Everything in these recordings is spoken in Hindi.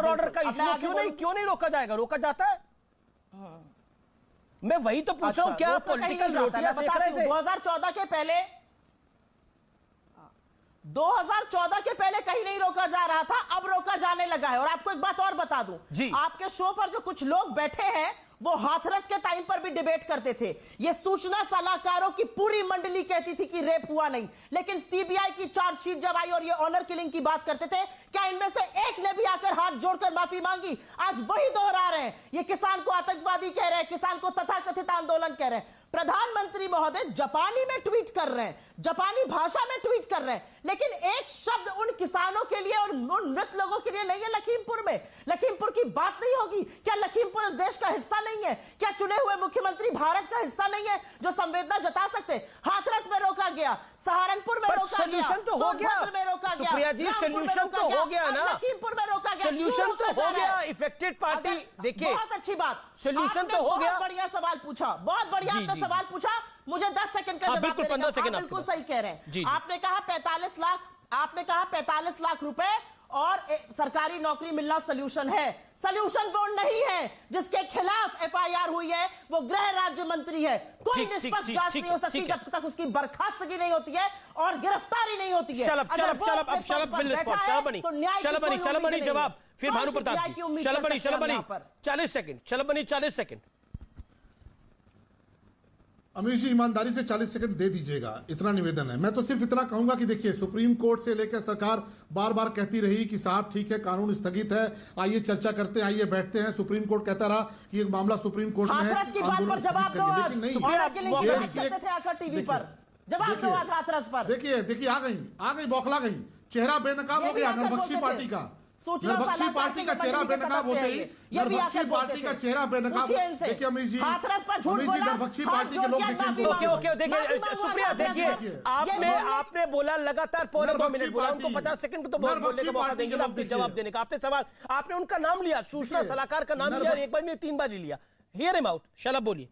और ऑर्डर का इश्यू क्यों नहीं रोका जाएगा? रोका जाता है। मैं वही तो पूछ रहा हूं, क्या पॉलिटिकल रोटियां सेक रहे थे? 2014 के पहले 2014 के पहले कहीं नहीं रोका जा रहा था, अब रोका जाने लगा है। और आपको एक बात और बता दूं, आपके शो पर जो कुछ लोग बैठे हैं वो हाथरस के टाइम पर भी डिबेट करते थे। ये सूचना सलाहकारों की पूरी मंडली कहती थी कि रेप हुआ नहीं, लेकिन सीबीआई की चार्जशीट जब आई और ये ऑनर किलिंग की बात करते थे, क्या इनमें से एक ने भी आकर हाथ जोड़कर माफी मांगी? आज वही दोहरा रहे हैं। ये किसान को आतंकवादी कह रहे हैं, किसान को तथाकथित आंदोलन कह रहे हैं। प्रधानमंत्री महोदय जापानी में ट्वीट कर रहे हैं, जापानी भाषा में ट्वीट कर रहे हैं, लेकिन एक शब्द उन किसानों के लिए और उन मृत लोगों के लिए नहीं है। लखीमपुर में, लखीमपुर की बात नहीं होगी क्या? लखीमपुर इस देश का हिस्सा नहीं है क्या? चुने हुए मुख्यमंत्री भारत का हिस्सा नहीं है जो संवेदना जता सकते? हाथरस में रोका गया, सहारनपुर में रोका गया, सोल्यूशन तो हो गया, में रोका गया, सुप्रिया जी, सोल्यूशन तो हो गया ना, लखीमपुर में रोका गया, सोल्यूशन तो हो गया। इफेक्टेड पार्टी, देखिए बहुत अच्छी बात, सोल्यूशन तो हो गया। बढ़िया सवाल पूछा, बहुत बढ़िया आपने सवाल पूछा। मुझे 10 सेकंड का जवाब बिल्कुल, 15 सेकंड। बिल्कुल सही कह रहे हैं। आपने कहा 45 लाख, आपने कहा 45 लाख रुपए और सरकारी नौकरी मिलना सोल्यूशन है। सोल्यूशन वो नहीं है जिसके खिलाफ एफआईआर हुई है, वो गृह राज्य मंत्री है। कोई निष्पक्ष जांच नहीं हो सकती जब तक उसकी बर्खास्तगी नहीं होती है और गिरफ्तारी नहीं होती है। शलबनी जवाब, फिर भानु प्रताप जी। शलबनी 40 सेकंड। अमीश जी, ईमानदारी से 40 सेकंड दे दीजिएगा, इतना निवेदन है। मैं तो सिर्फ इतना कहूंगा कि देखिए, सुप्रीम कोर्ट से लेकर सरकार बार बार कहती रही कि साहब ठीक है, कानून स्थगित है, आइए चर्चा करते हैं, आइए बैठते हैं। सुप्रीम कोर्ट कहता रहा कि एक मामला सुप्रीम कोर्ट में है, हाथरस की बात पर जवाब दो आज। लेकिन देखिए आ गई बौखला गई, चेहरा बेनकाब हो गया नरबख्शी पार्टी का। नरबख्शी पार्टी का चेहरा बेनकाब होते ही नरबख्शी पार्टी का चेहरा बेनकाब। देखिए अमीश जी, नरबख्शी पार्टी के लोग देखिए सुप्रिया, देखिए आपने बोला लगातार पौने 2 मिनट बोला, उनको 50 सेकंड तो बोलने का मौका देंगे आपके जवाब देने का। आपने सवाल, आपने उनका नाम लिया, सूचना सलाहकार का नाम लिया, एक बार नहीं 3 बार लिया। हियर हिम आउट, शलभ बोलिए।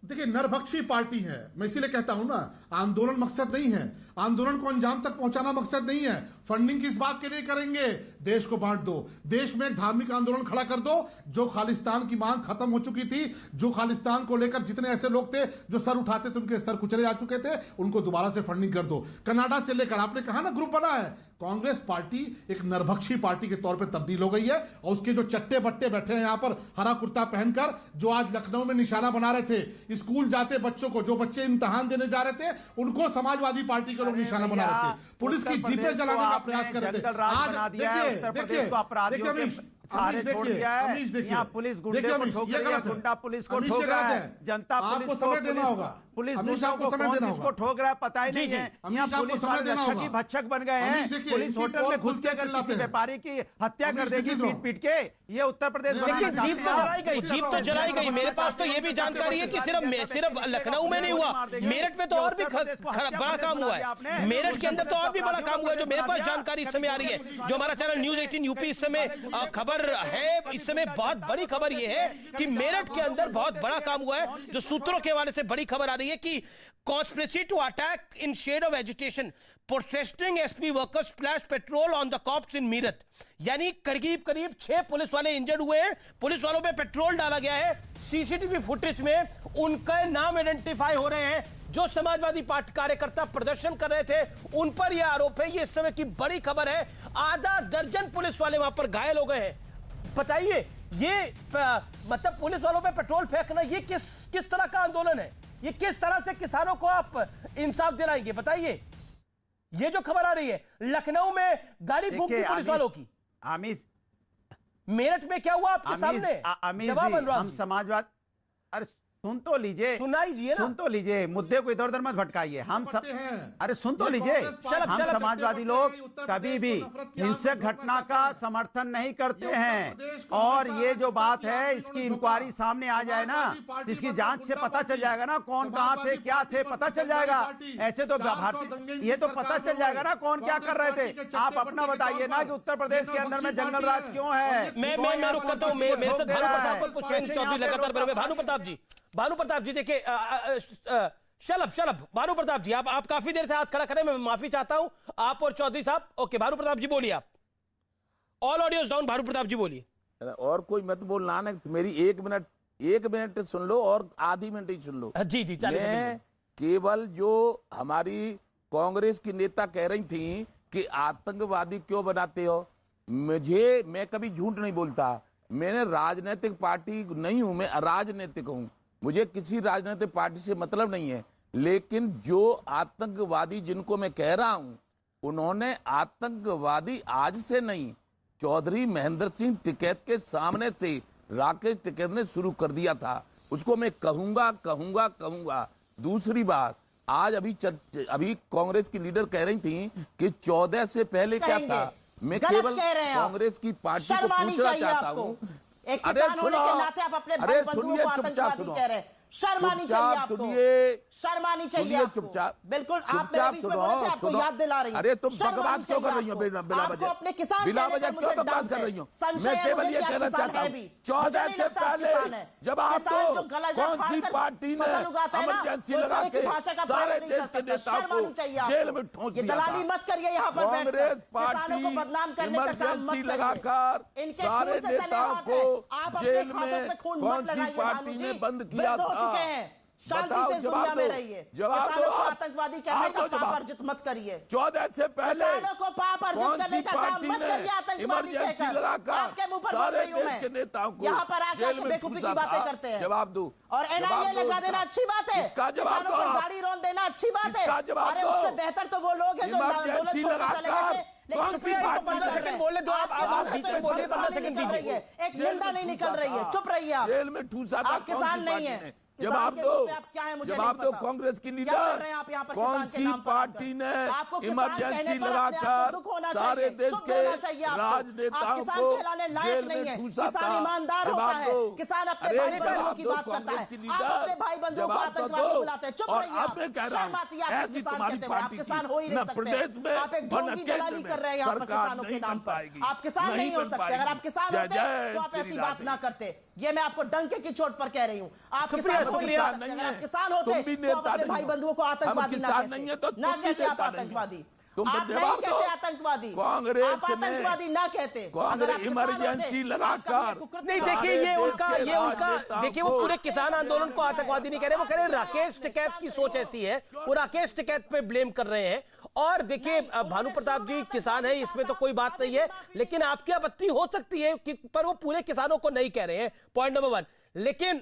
देखिए, नरभक्षी पार्टी है, मैं इसीलिए कहता हूं ना, आंदोलन मकसद नहीं है, आंदोलन को अंजाम तक पहुंचाना मकसद नहीं है। फंडिंग किस बात के लिए करेंगे? देश को बांट दो, देश में एक धार्मिक आंदोलन खड़ा कर दो। जो खालिस्तान की मांग खत्म हो चुकी थी, जो खालिस्तान को लेकर जितने ऐसे लोग थे जो सर उठाते थे, उनके सर कुचले जा चुके थे, उनको दोबारा से फंडिंग कर दो। कनाडा से लेकर, आपने कहा ना ग्रुप बना है, कांग्रेस पार्टी एक नरभक्षी पार्टी के तौर पर तब्दील हो गई है। और उसके जो चट्टे बट्टे बैठे हैं यहां पर हरा कुर्ता पहनकर, जो आज लखनऊ में निशाना बना रहे थे स्कूल जाते बच्चों को, जो बच्चे इम्तिहान देने जा रहे थे, उनको समाजवादी पार्टी के लोग निशाना बना रहे थे, पुलिस की जीपें जलाने का प्रयास कर रहे थे। आज देखिए सारे छोड़ दिया है, यहाँ पुलिस गुंडे को ठोक रही है, गुंडा पुलिस को ठोक रहा है, जनता पुलिस को समय देना होगा, पुलिस को ठोक रहा है, पता ही नहीं है। यहाँ पुलिस वाले भक्षक बन गए हैं, पुलिस होटल में घुस के किसी व्यापारी की हत्या कर देगी पीट पीट के। ये उत्तर प्रदेश, लेकिन जीप तो जलाई गई, जीप तो जलाई गई। मेरे पास तो ये भी जानकारी है कि सिर्फ लखनऊ में नहीं हुआ, मेरठ में तो और भी बड़ा काम हुआ है। मेरठ के अंदर तो और भी बड़ा काम हुआ है, जो मेरे पास जानकारी इस समय आ रही है। जो हमारा चैनल न्यूज 18 यूपी इस समय खबर है, इस समय बहुत बड़ी खबर यह है कि मेरठ के अंदर बहुत बड़ा काम हुआ है। जो सूत्रों के हवाले से बड़ी खबर आ रही है कि conspiracy to attack in shade of agitation, protesting SP workers splashed petrol on the cops in Meerut. यानी करीब 6 पुलिस वाले इंजर्ड हुए हैं, पुलिस वालों पे पेट्रोल डाला गया है। सीसीटीवी फुटेज में उनका नाम आइडेंटिफाई हो रहे हैं, जो समाजवादी पार्टी कार्यकर्ता प्रदर्शन कर रहे थे, उन पर यह आरोप है। ये इस समय की बड़ी खबर है। आधा दर्जन पुलिस वाले वहां पर घायल हो गए हैं। बताइए, ये मतलब पुलिस वालों पे पेट्रोल फेंकना, ये किस तरह का आंदोलन है? ये किस तरह से किसानों को आप इंसाफ दिलाएंगे? बताइए। ये जो खबर आ रही है, लखनऊ में गाड़ी फूंकी पुलिस वालों की, मेरठ में क्या हुआ आपके सामने? जवाब अनुराग, हम समाजवाद, अरे सुन तो लीजिए, सुनाइए, सुन तो लीजिए, मुद्दे को इधर उधर मत भटकाइए। हम सब, अरे सुन तो लीजिए, हम समाजवादी लोग कभी भी हिंसक घटना का समर्थन नहीं करते हैं। और ये जो बात है, इसकी इंक्वायरी सामने आ जाए ना, इसकी जांच से पता चल जाएगा ना कौन कहां थे, क्या थे, पता चल जाएगा। ऐसे तो भारतीय, ये तो पता चल जाएगा ना कौन क्या कर रहे थे। आप अपना बताइए ना कि उत्तर प्रदेश के अंदर में जंगल राज क्यों है। मैं रुक करता हूं, मेरे से भानु प्रताप पुष्पेंद्र चौधरी लगातार बने हुए। भानु प्रताप जी देखिए, शलभ भानु प्रताप जी, आप काफी देर से हाथ खड़ा करें, मैं माफी चाहता हूं, आप और चौधरी साहब। ओके, भानु प्रताप जी बोलिए आप। All audios down. Bhanu Pratap ji बोलिए। और कोई मत बोलना ना, मेरी एक मिनट सुन लो और आधी मिनट ही सुन लो। जी 40 सेकंड। केवल जो हमारी कांग्रेस की नेता कह रही थी कि आतंकवादी क्यों बनाते हो, मैं कभी झूठ नहीं बोलता। मैंने राजनीतिक पार्टी नहीं हूं, मैं अराजनीतिक हूं, मुझे किसी राजनीतिक पार्टी से मतलब नहीं है। लेकिन जो आतंकवादी जिनको मैं कह रहा हूं, उन्होंने आतंकवादी आज से नहीं, चौधरी महेंद्र सिंह टिकैत के सामने से राकेश टिकैत ने शुरू कर दिया था। उसको मैं कहूंगा। दूसरी बात, आज अभी कांग्रेस की लीडर कह रही थी कि 14 से पहले क्या था। मैं केवल कांग्रेस की पार्टी को पूछना चाहता हूँ। अरे सुनिए, चुपचाप सुनो, शर्मानी चाहिए आपको, शर्मानी चाहिए आपको। चुपचाप, बिल्कुल, आप मेरे बीच में बोले थे, आपको याद दिला रही हूं। अरे तुम बकवास क्यों कर रही हो बिला वजह? अपने किसान बिला वजह क्यों बकवास कर रही हो? मैं केवल ये कहना चाहता हूँ, 14 से पहले जब आपको कौन सी पार्टी ने इमरजेंसी लगा के सारे देश के नेताओं को जेल में ठूंस दिया था? मत करिए यहाँ पर, कांग्रेस पार्टी इमरजेंसी लगाकर सारे नेताओं को जेल में कौन सी पार्टी ने बंद किया था? शांति से दुनिया में रहिए। जवाब दो। आतंकवादी कहने का पाप अर्जित मत करिए। 14 से पहले को पाप अर्जित करने का काम मत करिए। आतंकवादी इमरजेंसी लगाकर आपके मुंह पर सारे देश के नेताओं को यहाँ पर आकर बेवकूफी की बातें करते हैं। जवाब दो। और एनआईए लगा देना अच्छी बात है, इसका जवाब दो। गाड़ी रोन देना अच्छी बात है। इसका जवाब अरे दो। उससे बेहतर तो वो लोग हैं जो इमरजेंसी लगाकर कौन सी 15 सेकंड बोलने दो। आप बीच में बोलिए, 15 सेकंड दीजिए। एक निंदा नहीं निकल रही है, चुप रहिए आप। जेल में ठूसा था आप किसान नहीं है। जवाब दो। आप क्या है मुझे जवाब दो। कांग्रेस की लीडर कौन सी पार्टी ने इमरजेंसी लगाकर सारे देश के राजनेताओं को जेल में ठूसा था? जवाब दो। किसान अपने अरे भाई बंधुओं जवाब की दो बात करता कांग्रेस है, की आप अपने लीडर, भाई बंधुओं को जवाब तो आतंकवादी दो। बुलाते हैं। चुप और रहिए आप मैं कह रहा हूँ, ऐसी तुम्हारी पार्टी की न प्रदेश में आप एक ढोंगी दलाली कर रहे हैं यहाँ पर किसानों के नाम पर। आप किसान नहीं हो सकते। अगर आप किसान होते तो आप ऐसी बात ना करते। ये मैं आपको डंके की चोट पर कह रही हूँ। आप किसान होते भी तो नेता अपने भाई बंधुओं को आतंकवादी ना नहीं है तो कहते। ना कहते आप आतंकवादी। तुम आप नहीं कहते आतंकवादी। कांग्रेस आप आतंकवादी ना कहते। कांग्रेस इमरजेंसी लगाकर नहीं, देखिए ये उनका देखिए, वो पूरे किसान आंदोलन को आतंकवादी नहीं कह रहे, वो कह रहे राकेश टिकैत की सोच ऐसी है, वो राकेश टिकैत पे ब्लेम कर रहे हैं। और देखिए भानु प्रताप जी किसान है, इसमें तो कोई बात नहीं है, लेकिन आपकी आपत्ति हो सकती है पर वो पूरे किसानों को नहीं कह रहे हैं, पॉइंट नंबर 1। लेकिन